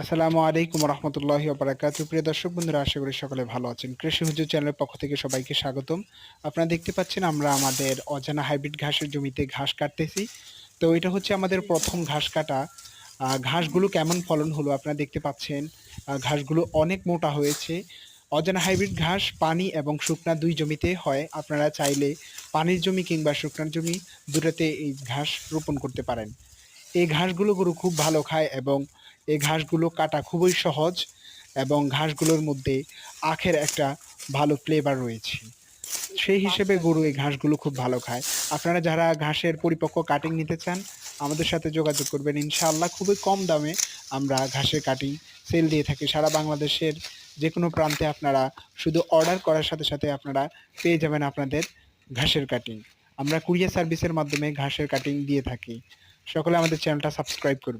আসসালামু আলাইকুম রহমতুল্লাহি ওয়া প্রিয় দর্শক বন্ধুরা, আশা করি সকলে ভালো আছেন। কৃষি হুজুর চ্যানেলের পক্ষ থেকে সবাইকে স্বাগতম। আপনারা দেখতে পাচ্ছেন আমরা আমাদের অজানা হাইব্রিড ঘাসের জমিতে ঘাস কাটতেছি। তো এটা হচ্ছে আমাদের প্রথম ঘাস কাটা। ঘাসগুলো কেমন ফলন হলো আপনারা দেখতে পাচ্ছেন। ঘাসগুলো অনেক মোটা হয়েছে। অজানা হাইব্রিড ঘাস পানি এবং শুকনা ২ জমিতে হয়। আপনারা চাইলে পানির জমি কিংবা শুকনার জমি দুটাতে এই ঘাস রোপণ করতে পারেন। এই ঘাসগুলো গরু খুব ভালো খায় এবং এই ঘাসগুলো কাটা খুবই সহজ এবং ঘাসগুলোর মধ্যে আখের একটা ভালো ফ্লেভার রয়েছে। সেই হিসেবে গরু এই ঘাসগুলো খুব ভালো খায়। আপনারা যারা ঘাসের পরিপক্ক কাটিং নিতে চান আমাদের সাথে যোগাযোগ করবেন। ইনশাআল্লাহ খুবই কম দামে আমরা ঘাসের কাটিং সেল দিয়ে থাকি। সারা বাংলাদেশের যেকোনো প্রান্তে আপনারা শুধু অর্ডার করার সাথে সাথে আপনারা পেয়ে যাবেন আপনাদের ঘাসের কাটিং। আমরা কুরিয়ার সার্ভিসের মাধ্যমে ঘাসের কাটিং দিয়ে থাকি। সকলে আমাদের চ্যানেলটা সাবস্ক্রাইব করবেন।